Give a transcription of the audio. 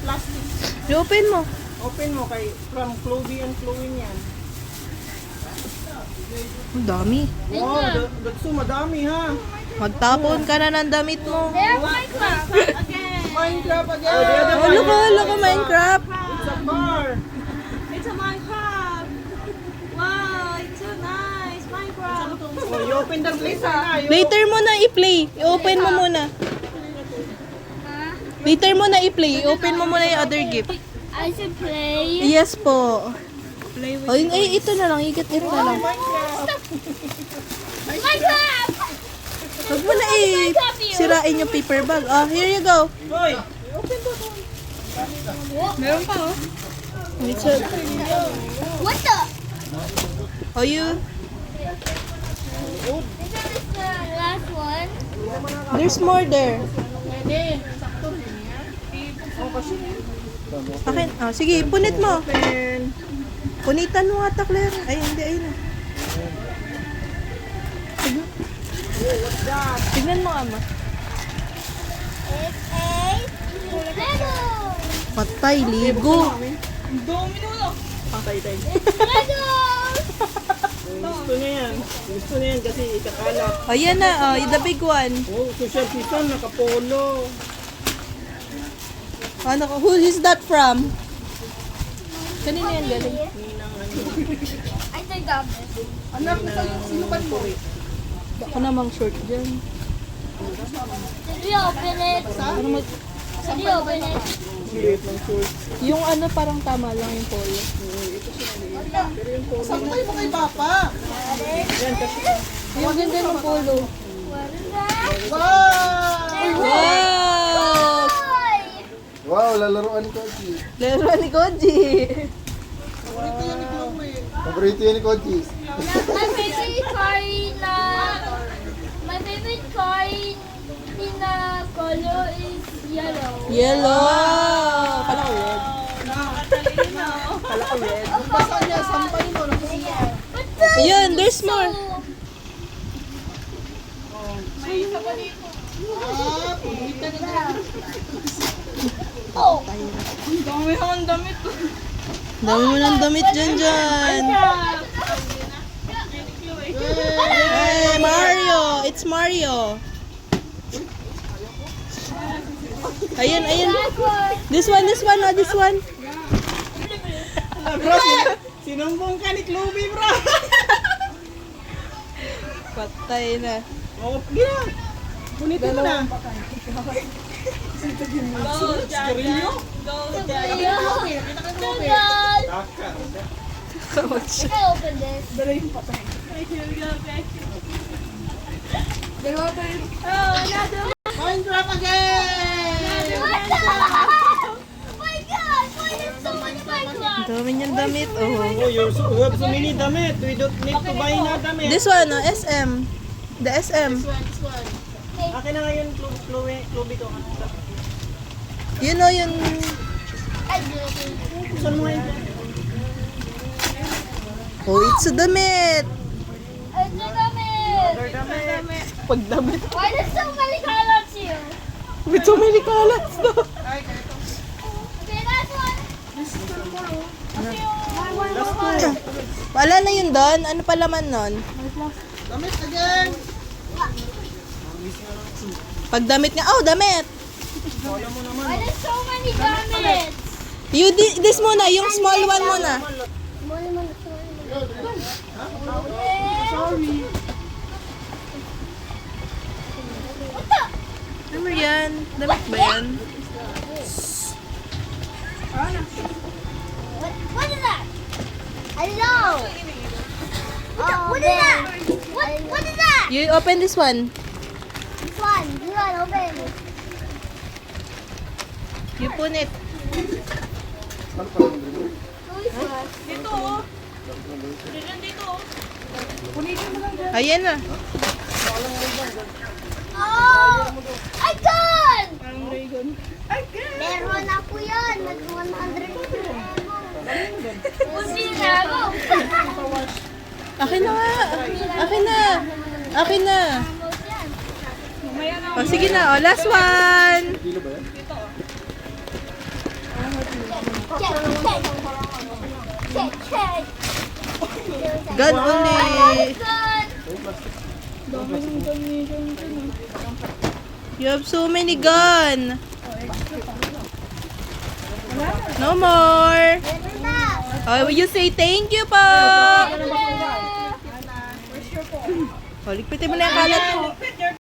plastic. I-open mo. Open mo kay from Chloe and Chloe yan. Ang dami. Wow, Gatsu, madami ha. Magtapon ka na ng damit mo. There's Minecraft again. Minecraft again. Oh, look, Minecraft. It's a car. It's a Minecraft. Wow, it's so nice. Minecraft. Oh, you open the blazer na. Later mo na i-play. I-open mo muna. Later mo na i-play. I-open mo muna yung other gift. I should play. Yes po. Oh, ito na lang. Ito na lang. Minecraft! Huwag mo na sirain yung paper bag. Oh, here you go. Hoy, Meron pa, oh. What the? Oh, you. This is the last one. There's more there. Akin. Oh, sige, punit mo. open. Punitan mo ata, Claire. Ay, hindi. Ayun na. Tignan mo, ama. It's a Lego. Patay, ligo. Patay tayo. Lego. Gusto niya yan. Gusto niya yan kasi ikakalat. Oh, yan na. Oh, the big one. Oh, social season, nakapolo. Ano, who is that from? Kanina yan galing. I think that Anak, sino ba mo? Ako namang short dyan. Did we open it? Ano mag... Did we open it? Liit ng shorts. Yung ano parang tama lang yung polo. Saan kayo mo kay Papa? Yung ganda ng polo. What is that? Wow! Wow! Toy! Wow, lalaroan ni Koji. Laro ni Koji. Paborito yan ni Koji. My favorite car na color is yellow. Yellow! Kala ko red. Kala ko red. Basa niya, sampay mo. Ayun, there's more. Oh! Dami mo ng damit dyan. Hey, Mario! It's Mario. Ayun. This one, oh, this one. Bro, sinumbong ka ni Chloe, bro. Patay na. Oh, gina. Punitin mo na. I can open this. Minecraft again! What the? Oh my gosh! Why there's so much Minecraft? Dami niyang damit, oh. Oh, you have so many damit. We don't need to buy na damit. This one, oh, SM. The SM. Akin na ngayon, Chloe ko. Yun, oh, yun. Saan mo ngayon? Oh, it's a damit. It's a damit. Damit. Pagdamit. Why there's so many colors here? With so many colors, no? Okay, that's one. Wala na yun doon. Ano pa laman nun? Damit again! Pagdamit nga. Oh, damit. Why there's so many garments? You, this muna. Yung small one muna. Sorry. Ano mo yan? Damit ba yan? What is that? Hello. What is that? What is that? You open this one. This one. Open. You punit. Dito oh. Ayan na. Oh! I got! Meron ako yan. Nag-100. Buti na ako. Akin na nga. Akin na. O, sige na. O, last one. Gun only. You have so many gun. No more. Oh, will you say thank you po? Oh, ligpitin mo na yung kalat mo.